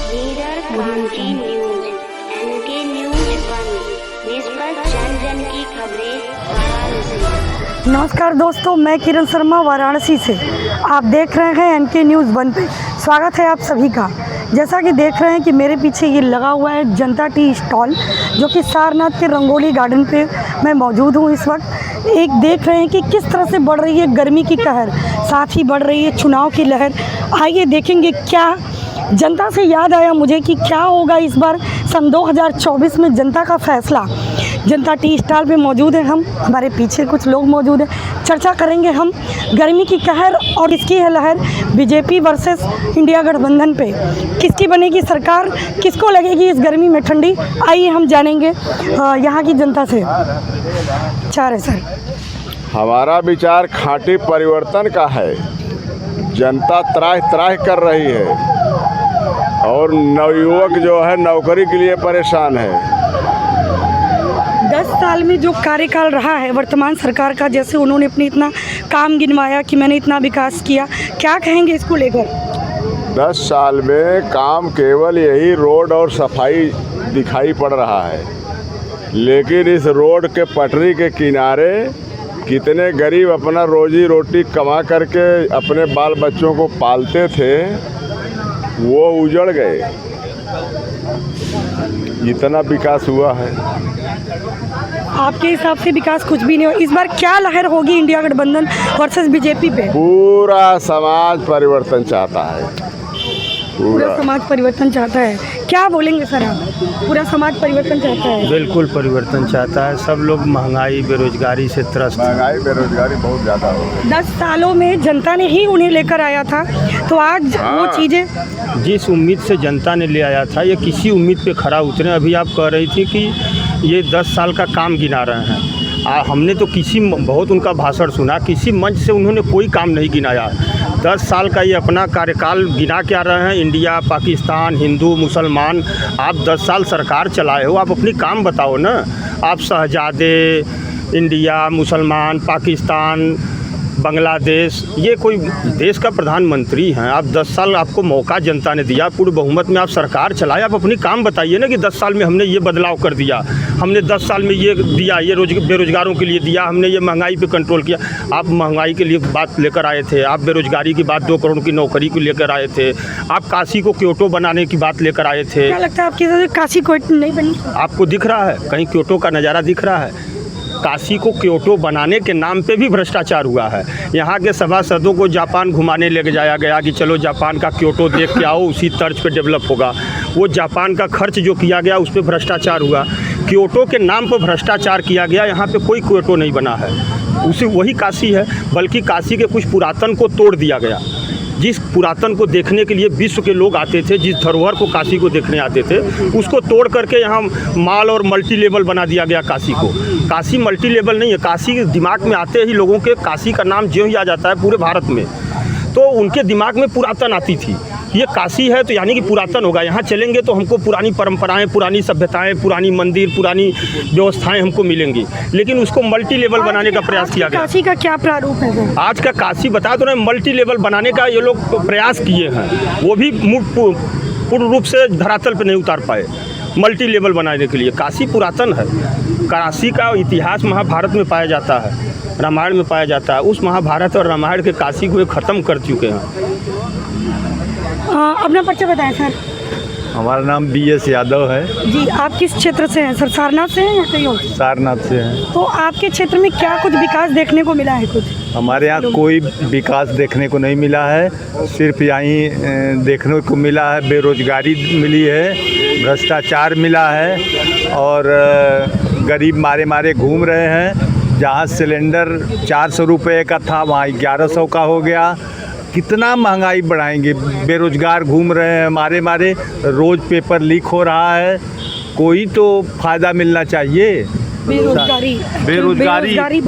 N K news 1 निष्पक्ष जन की खबरें वाराणसी। नमस्कार दोस्तों, मैं किरण शर्मा वाराणसी से। आप देख रहे हैं एनके न्यूज़ 1 पे। स्वागत है आप सभी का। जैसा कि देख रहे हैं कि मेरे पीछे ये लगा हुआ है जनता टी स्टॉल, जो कि सारनाथ के रंगोली गार्डन पे मैं मौजूद हूँ इस वक्त। एक देख रहे हैं कि किस तरह से बढ़ रही है गर्मी की कहर, साथ ही बढ़ रही है चुनाव की लहर। आइए देखेंगे क्या जनता से याद आया मुझे कि क्या होगा इस बार सन 2024 में जनता का फैसला। जनता टी स्टॉल पे मौजूद हैं हम, हमारे पीछे कुछ लोग मौजूद हैं। चर्चा करेंगे हम गर्मी की कहर और इसकी है लहर, बीजेपी वर्सेस इंडिया गठबंधन पे। किसकी बनेगी सरकार, किसको लगेगी इस गर्मी में ठंडी, आइए हम जानेंगे यहाँ की जनता से। चार है सर। हमारा विचार खांटी परिवर्तन का है। जनता त्राह त्राह कर रही है और नवयुवक जो है नौकरी के लिए परेशान है। 10 साल में जो कार्यकाल रहा है वर्तमान सरकार का, जैसे उन्होंने अपनी इतना काम गिनवाया कि मैंने इतना विकास किया, क्या कहेंगे इसको लेकर? 10 साल में काम केवल यही रोड और सफाई दिखाई पड़ रहा है, लेकिन इस रोड के पटरी के किनारे कितने गरीब अपना रोजी रोटी कमा करके अपने बाल बच्चों को पालते थे, वो उजड़ गए। इतना विकास हुआ है। आपके हिसाब से विकास कुछ भी नहीं हो। इस बार क्या लहर होगी इंडिया गठबंधन वर्सेस बीजेपी पे? पूरा समाज परिवर्तन चाहता है। पूरा समाज परिवर्तन चाहता है। क्या बोलेंगे सर आप? पूरा समाज परिवर्तन चाहता है। बिल्कुल परिवर्तन चाहता है। सब लोग महंगाई बेरोजगारी से त्रस्त। महंगाई बेरोजगारी बहुत ज़्यादा हो गई। 10 सालों में जनता ने ही उन्हें लेकर आया था, तो आज वो चीज़ें जिस उम्मीद से जनता ने ले आया था, ये किसी उम्मीद पे खरा उतरे। अभी आप कह रही थी कि ये 10 साल का काम गिना रहे हैं। हमने तो बहुत उनका भाषण सुना, किसी मंच से उन्होंने कोई काम नहीं गिनाया। 10 साल का ये अपना कार्यकाल गिना क्या रहे हैं। इंडिया, पाकिस्तान, हिंदू, मुसलमान, आप 10 साल सरकार चलाए हो, आप अपनी काम बताओ ना। आप शहजादे, इंडिया, मुसलमान, पाकिस्तान, बांग्लादेश, ये कोई देश का प्रधानमंत्री हैं। आप 10 साल आपको मौका जनता ने दिया, पूर्ण बहुमत में आप सरकार चलाए। आप अपनी काम बताइए ना कि 10 साल में हमने ये बदलाव कर दिया, हमने 10 साल में ये दिया, ये बेरोजगारों के लिए दिया, हमने ये महंगाई पे कंट्रोल किया। आप महंगाई के लिए बात लेकर आए थे, आप बेरोजगारी की बात 2 करोड़ की नौकरी को लेकर आए थे, आप काशी को क्योटो बनाने की बात लेकर आए थे। क्या लगता है आपकी काशी क्योटो नहीं बनी? आपको दिख रहा है कहीं क्योटो का नज़ारा दिख रहा है? काशी को क्योटो बनाने के नाम पे भी भ्रष्टाचार हुआ है। यहाँ के सभासदों को जापान घुमाने ले जाया गया कि चलो जापान का क्योटो देख के आओ, उसी तर्ज पे डेवलप होगा। वो जापान का खर्च जो किया गया उस पर भ्रष्टाचार हुआ। क्योटो के नाम पर भ्रष्टाचार किया गया। यहाँ पे कोई क्योटो नहीं बना है, उसी वही काशी है, बल्कि काशी के कुछ पुरातन को तोड़ दिया गया। जिस पुरातन को देखने के लिए विश्व के लोग आते थे, जिस धरोहर को काशी को देखने आते थे, उसको तोड़ करके यहाँ माल और मल्टी लेवल बना दिया गया काशी को। काशी मल्टी लेवल नहीं है। काशी के दिमाग में आते ही लोगों के काशी का नाम ज्यों ही आ जाता है पूरे भारत में, तो उनके दिमाग में पुरातन आती थी। ये काशी है तो यानी कि पुरातन होगा। यहाँ चलेंगे तो हमको पुरानी परंपराएं, पुरानी सभ्यताएं, पुरानी मंदिर, पुरानी व्यवस्थाएं हमको मिलेंगी, लेकिन उसको मल्टी लेवल बनाने का प्रयास किया गया। काशी का क्या प्रारूप है? आज का काशी बता दो ना, मल्टी लेवल बनाने का ये लोग प्रयास किए हैं, वो भी पूर्ण रूप से धरातल पर नहीं उतार पाए। मल्टी लेवल बनाने के लिए काशी पुरातन है। काशी का इतिहास महाभारत में पाया जाता है, रामायण में पाया जाता है। उस महाभारत और रामायण के काशी को ख़त्म कर चुके हैं। अपना परिचय बताएं सर। हमारा नाम BS यादव है जी। आप किस क्षेत्र से हैं सर? सारनाथ से हैं या कहीं और? सारनाथ से हैं। तो आपके क्षेत्र में क्या कुछ विकास देखने को मिला है? कुछ हमारे यहाँ कोई विकास देखने को नहीं मिला है। सिर्फ यहीं देखने को मिला है बेरोजगारी मिली है, भ्रष्टाचार मिला है और गरीब मारे घूम रहे हैं। जहाँ सिलेंडर 400 रुपये का था वहाँ 1100 का हो गया। कितना महंगाई बढ़ाएंगे? बेरोजगार घूम रहे हैं मारे, रोज़ पेपर लीक हो रहा है। कोई तो फ़ायदा मिलना चाहिए।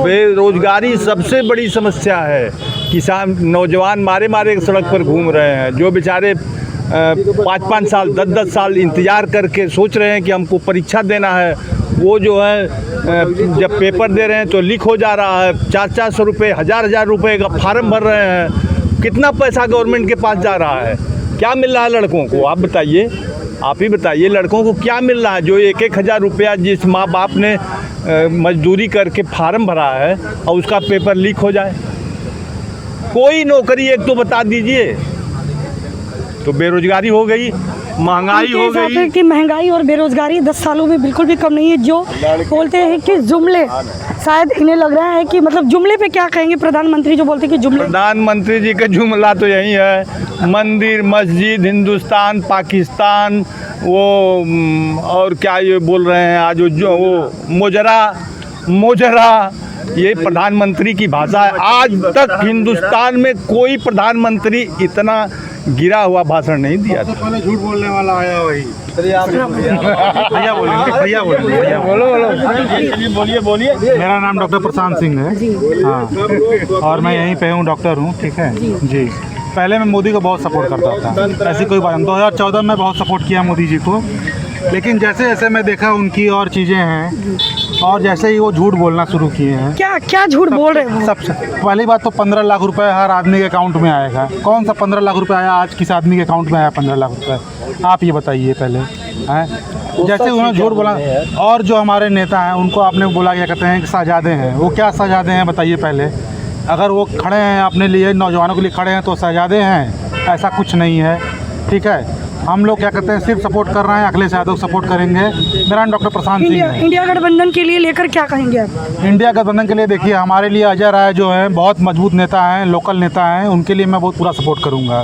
बेरोजगारी सबसे बड़ी समस्या है। किसान नौजवान मारे सड़क पर घूम रहे हैं, जो बेचारे 5-5 साल 10-10 साल इंतज़ार करके सोच रहे हैं कि हमको परीक्षा देना है, वो जो है जब पेपर दे रहे हैं तो लीक हो जा रहा है। 400 रुपये, 1000 रुपये का फार्म भर रहे हैं। कितना पैसा गवर्नमेंट के पास जा रहा है? क्या मिल रहा है लड़कों को? आप बताइए, आप ही बताइए, लड़कों को क्या मिल रहा है? जो 1,000 रुपया जिस माँ बाप ने मजदूरी करके फार्म भरा है और उसका पेपर लीक हो जाए, कोई नौकरी एक तो बता दीजिए। तो बेरोजगारी हो गई, महंगाई हो गई कि महंगाई और बेरोजगारी 10 सालों में बिल्कुल भी कम नहीं है। जो बोलते हैं कि जुमले, शायद इन्हें लग रहा है कि मतलब जुमले पे क्या कहेंगे प्रधानमंत्री जो बोलते हैं कि जुमले? प्रधानमंत्री जी का जुमला तो यही है, मंदिर मस्जिद हिंदुस्तान पाकिस्तान, वो और क्या ये बोल रहे हैं आज, जो वो मोजरा, ये प्रधानमंत्री की भाषा है। आज तक हिंदुस्तान में कोई प्रधानमंत्री इतना गिरा हुआ भाषण नहीं दिया था। पहले झूठ बोलने वाला आया वही। भैया बोलिए। मेरा नाम डॉक्टर प्रशांत सिंह है। हाँ, और मैं यहीं पे हूँ, डॉक्टर हूँ। ठीक है जी। पहले मैं मोदी को बहुत सपोर्ट करता था, ऐसी कोई बात नहीं। 2014 में बहुत सपोर्ट किया मोदी जी को, लेकिन जैसे जैसे मैं देखा उनकी और चीज़ें हैं, और जैसे ही वो झूठ बोलना शुरू किए हैं। क्या झूठ बोल रहे हैं? सबसे पहली बात तो 15 लाख रुपए हर आदमी के अकाउंट में आएगा। कौन सा 15 लाख रुपए आया? आज किस आदमी के अकाउंट में आया 15 लाख रुपए? आप ये बताइए पहले हैं। जैसे उन्होंने झूठ बोला, और जो हमारे नेता हैं उनको आपने बोला, क्या कहते हैं कि शहजादे हैं। वो क्या शहजादे हैं बताइए पहले? अगर वो खड़े हैं अपने लिए, नौजवानों के लिए खड़े हैं, तो शहजादे हैं? ऐसा कुछ नहीं है। ठीक है, हम लोग क्या कहते हैं सिर्फ सपोर्ट कर रहे हैं, अखिलेश यादव सपोर्ट करेंगे। मेरा नाम डॉक्टर प्रशांत सिंह है। इंडिया गठबंधन के लिए लेकर क्या कहेंगे आप? इंडिया गठबंधन के लिए देखिए, हमारे लिए अजय राय जो हैं बहुत मजबूत नेता हैं, लोकल नेता हैं, उनके लिए मैं बहुत पूरा सपोर्ट करूंगा।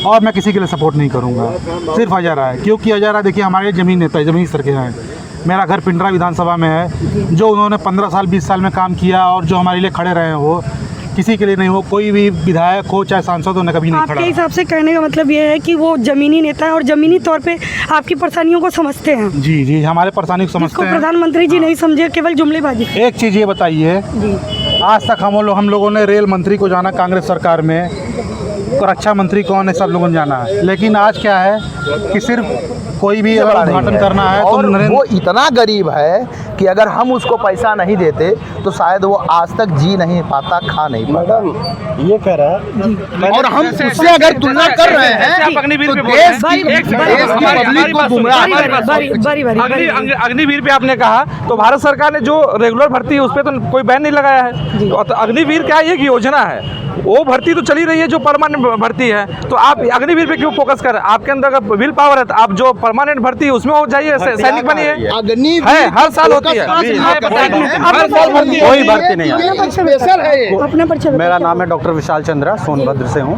और मैं किसी के लिए सपोर्ट नहीं करूंगा, सिर्फ अजय राय। क्योंकि अजय राय देखिए हमारे जमीन नेता है, ज़मीन स्तर के हैं। मेरा घर पिंडरा विधानसभा में है। जो उन्होंने 15 साल 20 साल में काम किया और जो हमारे लिए खड़े रहे हैं, वो किसी के लिए नहीं। वो कोई भी विधायक हो चाहे सांसद हो, कभी नहीं खड़ा। आपके हिसाब से कहने का मतलब ये है कि वो ज़मीनी नेता है और ज़मीनी तौर पे आपकी परेशानियों को समझते हैं? जी, हमारे परेशानी को समझते हैं। प्रधानमंत्री जी नहीं समझे, केवल जुमलेबाजी। एक चीज़ ये बताइए, आज तक हम लोगों ने रेल मंत्री को जाना कांग्रेस सरकार में, रक्षा मंत्री कौन है सब लोगों ने जाना है। लेकिन आज क्या है कि सिर्फ कोई भी अगर उद्घाटन करना है और तो वो इतना गरीब है कि अगर हम उसको पैसा नहीं देते तो शायद वो आज तक जी नहीं पाता, खा नहीं पाता। ये कह रहा है। और हम उससे अगर तुलना कर रहे हैं तो देश की पब्लिक को गुमराह। अग्निवीर पे आपने कहा, तो भारत सरकार ने जो रेगुलर भर्ती है उस पर तो कोई बैन नहीं लगाया है। तो अग्निवीर क्या एक योजना है, वो भर्ती तो चली रही है जो परमानेंट भर्ती है। तो आप अग्निवीर पे क्यों फोकस कर रहे हैं? आपके अंदर अगर विल पावर है तो आप जो परमानेंट भर्ती है उसमें हो जाइए, सैनिक बनिए। है हर साल होती है, कोई भर्ती नहीं है। मेरा नाम है डॉक्टर विशाल चंद्रा, सोनभद्र से हूँ।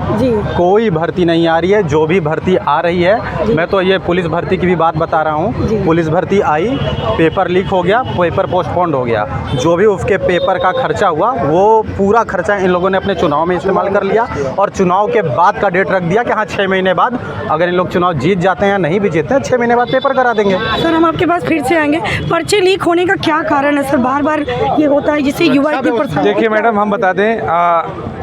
कोई भर्ती नहीं आ रही है। जो भी भर्ती आ रही है, मैं तो ये पुलिस भर्ती की भी बात बता रहा हूँ। पुलिस भर्ती आई, पेपर लीक हो गया, पेपर पोस्टपोन्ड हो गया। जो भी उसके पेपर का खर्चा हुआ, वो पूरा खर्चा इन लोगों ने अपने चुनाव में इस्तेमाल कर लिया, और चुनाव के बाद का डेट रख दिया कि हाँ 6 महीने बाद अगर इन लोग चुनाव जीत जाते हैं या नहीं भी जीतते हैं, 6 महीने बाद पेपर करा देंगे। सर, हम आपके पास फिर से आएंगे। पर्चे लीक होने का क्या कारण है सर? बार बार ये होता है जिससे युवा इतनी परेशान। देखिए मैडम, हम बता दें,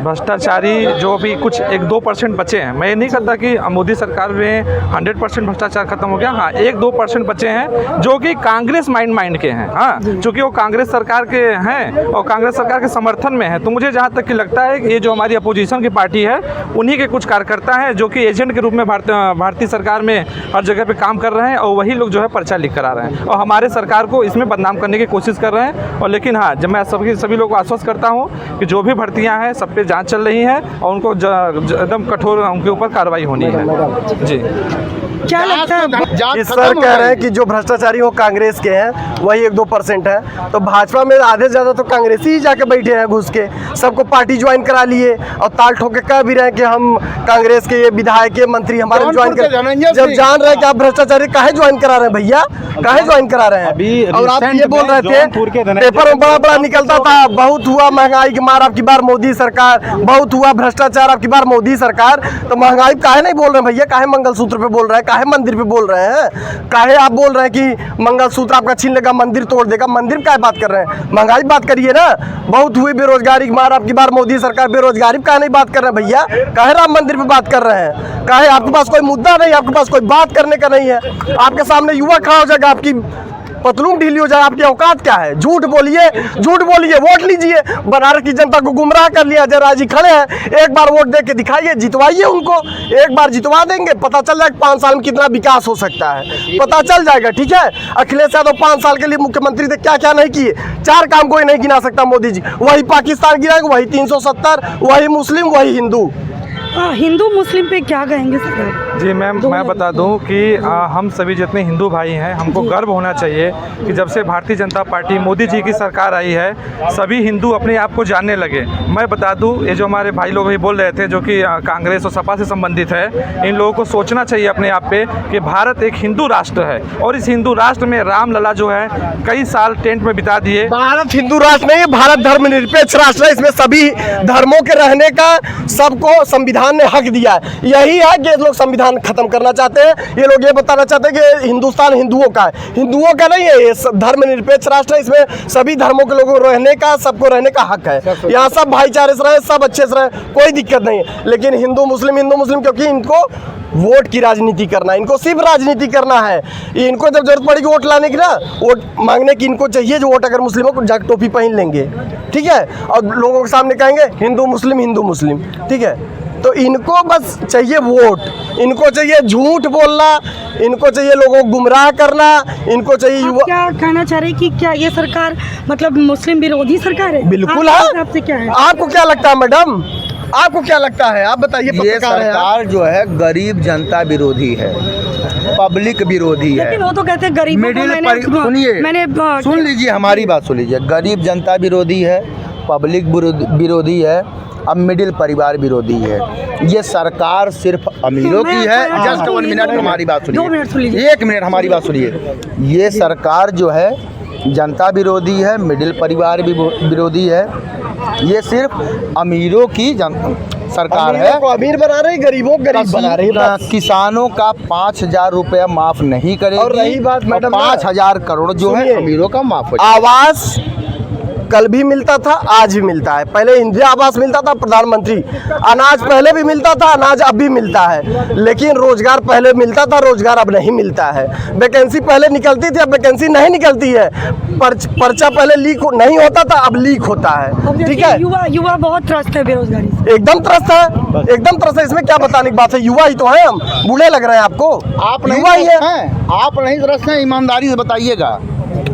भ्रष्टाचारी जो भी कुछ 1-2% बचे हैं। मैं ये नहीं कहता कि मोदी सरकार में 100% भ्रष्टाचार खत्म हो गया। हाँ, 1-2% बचे हैं जो कि कांग्रेस माइंड के हैं। हाँ, चूँकि वो कांग्रेस सरकार के हैं और कांग्रेस सरकार के समर्थन में है। तो मुझे जहाँ तक कि लगता है कि ये जो हमारी अपोजिशन की पार्टी है, उन्हीं के कुछ कार्यकर्ता हैं जो कि एजेंट के रूप में भारतीय सरकार में हर जगह पे काम कर रहे हैं, और वही लोग जो है पर्चा लीक करा रहे हैं और हमारे सरकार को इसमें बदनाम करने की कोशिश कर रहे हैं। और लेकिन हाँ, जब मैं सभी लोगों को आश्वस्त करता हूँ कि जो भी भर्तियाँ हैं सब पे जांच चल रही है और उनको एकदम कठोर उनके ऊपर कार्रवाई होनी है। जी, क्या लगता है? इस सर कह रहे हैं कि जो भ्रष्टाचारी वो कांग्रेस के हैं, वही 1-2% है। तो भाजपा में आधे से ज़्यादा तो कांग्रेसी ही जाके बैठे हैं घुस के, सबको पार्टी ज्वाइन करा लिए और ताल ठोक के कह भी रहे हैं कि हम कांग्रेस के ये विधायक के मंत्री हमारे ज्वाइन कर। जब जान रहे हैं कि आप भ्रष्टाचारी काहे ज्वाइन करा रहे हैं भैया, काहे ज्वाइन करा रहे हैं? और आप ये बोल रहे थे पेपर में बड़ा निकलता था, बहुत हुआ महंगाई की मार आपकी बार मोदी सरकार, बहुत हुआ भ्रष्टाचार आपकी बार मोदी सरकार। तो महंगाई काहे नहीं बोल रहे हैं भैया? काहे मंगलसूत्र पे बोल रहे हैं, काहे मंदिर पे बोल रहे हैं? काहे आप बोल रहे हैं कि मंगलसूत्र आपका छीन लेगा, मंदिर तोड़ देगा? मंदिर पे काहे बात कर रहे हैं? महंगाई बात करिए ना। बहुत हुई बेरोजगारी की मार आपकी बार मोदी सरकार, बेरोजगारी पे काहे नहीं बात कर रहे हैं भैया? काहे राम मंदिर पे बात कर रहे हैं? काहे आपके पास कोई मुद्दा नहीं, आपके पास कोई बात करने का नहीं है? आपके सामने युवा खड़ा हो जाएगा, आपकी पतलून ढीली हो जाए। आपकी औकात क्या है? झूठ बोलिए, वोट लीजिए। बनारस की जनता को गुमराह कर लिया। जयराज जी खड़े हैं, एक बार वोट दे के दिखाइए, जितवाइए उनको। एक बार जितवा देंगे, पता चल जाएगा 5 साल में कितना विकास हो सकता है, पता चल जाएगा। ठीक है, अखिलेश यादव 5 साल के लिए मुख्यमंत्री थे, क्या क्या नहीं किए। 4 काम कोई नहीं गिना सकता मोदी जी। वही पाकिस्तान गिराएंगे, वही 370, वही मुस्लिम, वही हिंदू। हिंदू मुस्लिम पे क्या कहेंगे सर? जी मैम, मैं बता दूं कि हम सभी जितने हिंदू भाई हैं, हमको गर्व होना चाहिए कि जब से भारतीय जनता पार्टी मोदी जी की सरकार आई है, सभी हिंदू अपने आप को जानने लगे। मैं बता दूं, ये जो हमारे भाई लोग भी बोल रहे थे जो कि कांग्रेस और सपा से संबंधित है, इन लोगों को सोचना चाहिए अपने आप पे कि भारत एक हिंदू राष्ट्र है और इस हिंदू राष्ट्र में रामलला जो है कई साल टेंट में बिता दिए। भारत हिंदू राष्ट्र नहीं, भारत धर्मनिरपेक्ष राष्ट्र है। इसमें सभी धर्मों के रहने का सबको संविधान ने हक दिया है। यही है कि लोग संविधान खत्म करना चाहते हैं। ये लोग ये बताना चाहते हैं कि हिंदुस्तान हिंदुओं का है। हिंदुओं का नहीं है, ये धर्मनिरपेक्ष राष्ट्र है। इसमें सभी धर्मों के लोगों को रहने का, सबको रहने का हक है। यहाँ सब भाईचारे से रहे, सब अच्छे से रहे, कोई दिक्कत नहीं है। लेकिन हिंदू मुस्लिम क्योंकि इनको वोट की राजनीति करना है, इनको सिर्फ राजनीति करना है। इनको जब जरूरत पड़ेगी वोट लाने की ना, वोट मांगने की इनको चाहिए जो वोट अगर मुस्लिमों को जाके टोपी पहन लेंगे, ठीक है, और लोगों के सामने कहेंगे हिंदू मुस्लिम, ठीक है। तो इनको बस चाहिए वोट, इनको चाहिए झूठ बोलना, इनको चाहिए लोगों को गुमराह करना, इनको चाहिए युवा। क्या कहना चाह रहे हैं कि क्या ये सरकार मतलब मुस्लिम विरोधी सरकार है? बिल्कुल है। आपसे क्या है? आपको क्या लगता है मैडम, आपको क्या लगता है? आप बताइए। ये सरकार जो है गरीब जनता विरोधी है, पब्लिक विरोधी है। लेकिन वो तो कहते हैं गरीबों को सुनिए, सुन लीजिए, हमारी बात सुन लीजिए। गरीब जनता विरोधी है, पब्लिक विरोधी है, अब मिडिल परिवार विरोधी है। ये सरकार सिर्फ अमीरों की है। जस्ट 1 मिनट हमारी बात सुनिए, 1 मिनट हमारी बात सुनिए। ये सरकार जो है जनता विरोधी है, मिडिल परिवार विरोधी है। ये सिर्फ अमीरों की सरकार है। अमीर बना रही, गरीबों को गरीब बना रही है। किसानों का 5,000 रुपया माफ नहीं करेगी। और रही बात मैडम, 5,000 करोड़ जो है अमीरों का माफ हो। आवास कल भी मिलता था, आज भी मिलता है। पहले इंदिरा आवास मिलता था, प्रधानमंत्री अनाज पहले भी मिलता था, अनाज अब भी मिलता है। लेकिन रोजगार पहले मिलता था, रोजगार अब नहीं मिलता है। वैकेंसी पहले निकलती थी, अब वैकेंसी नहीं निकलती है। पर्चा पहले लीक नहीं होता था, अब लीक होता है। ठीक है, युवा बहुत त्रस्त है बेरोजगारी, एकदम त्रस्त है, एकदम त्रस्त है। इसमें क्या बताने की बात है? युवा ही तो है हम, बूढ़े लग रहे हैं आपको? आप नहीं युवा ही है। आप नहीं त्रस्त हैं, ईमानदारी से बताइएगा।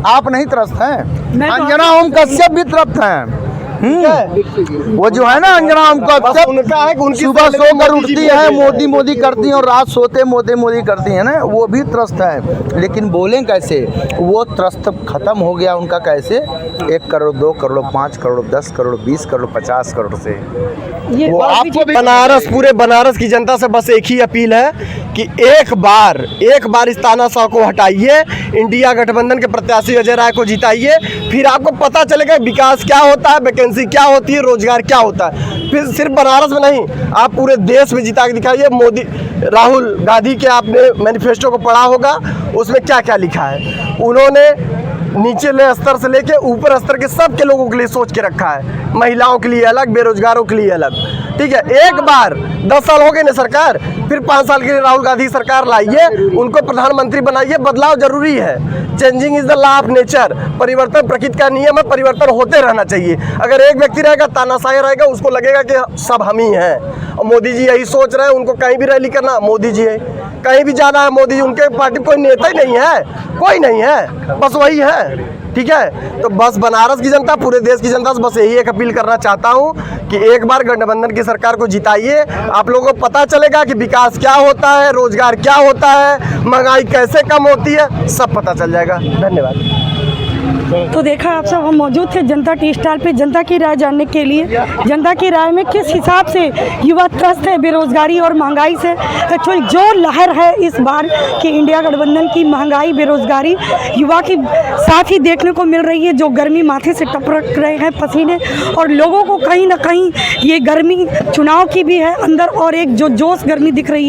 आप नहीं त्रस्त हैं, मैं तो अंजना ओम कश्यप भी त्रस्त हैं। वो जो है ना अंजना ओम कश्यप, उनका है कि उनकी सुबह सोकर उठती है, मोदी करती हैं, और रात सोते मोदी करती हैं ना, वो भी त्रस्त है। लेकिन बोलें कैसे? वो त्रस्त खत्म हो गया उनका कैसे? 1 करोड़, 2 करोड़, 5 करोड़, 10 करोड़, 20 करोड़, 50 करोड़ से। वो आपको भी बनारस, पूरे बनारस की जनता से बस एक ही अपील है कि एक बार इस तानाशाह को हटाइए, इंडिया गठबंधन के प्रत्याशी अजय राय को जिताइए, फिर आपको पता चलेगा विकास क्या होता है, वैकेंसी क्या होती है, रोजगार क्या होता है। फिर सिर्फ बनारस में नहीं, आप पूरे देश में जिता के दिखाइए। मोदी, राहुल गांधी के आपने मैनिफेस्टो को पढ़ा होगा, उसमें क्या क्या लिखा है। उन्होंने निचले स्तर से लेके ऊपर स्तर के सबके लोगों के लिए सोच के रखा है। महिलाओं के लिए अलग, बेरोजगारों के लिए अलग। ठीक है, एक बार 10 साल हो गए ना सरकार, फिर 5 साल के लिए राहुल गांधी सरकार लाइए, उनको प्रधानमंत्री बनाइए। बदलाव जरूरी है। Changing is the law of nature. परिवर्तन प्रकृति का नियम है, परिवर्तन होते रहना चाहिए। अगर एक व्यक्ति रहेगा, तानाशाही रहेगा, उसको लगेगा कि सब हम ही हैं। और मोदी जी यही सोच रहे हैं, उनको कहीं भी रैली करना मोदी जी है, कहीं भी जाना है मोदी जी। उनके पार्टी कोई नेता ही नहीं है, कोई नहीं है, बस वही है। ठीक है, तो बस बनारस की जनता, पूरे देश की जनता से बस यही एक अपील करना चाहता हूँ कि एक बार गठबंधन की सरकार को जिताइए। आप लोगों को पता चलेगा कि विकास क्या होता है, रोजगार क्या होता है, महंगाई कैसे कम होती है, सब पता चल जाएगा। धन्यवाद। तो देखा आप सब, हम मौजूद थे जनता टी स्टॉल पे जनता की राय जानने के लिए। जनता की राय में किस हिसाब से युवा त्रस्त है बेरोजगारी और महंगाई से। एक्चुअल जो लहर है इस बार की इंडिया गठबंधन की, महंगाई, बेरोजगारी, युवा की साथ ही देखने को मिल रही है, जो गर्मी माथे से टपक रहे हैं पसीने, और लोगों को कहीं ना कहीं ये गर्मी चुनाव की भी है अंदर, और एक जो जोश गर्मी दिख रही है।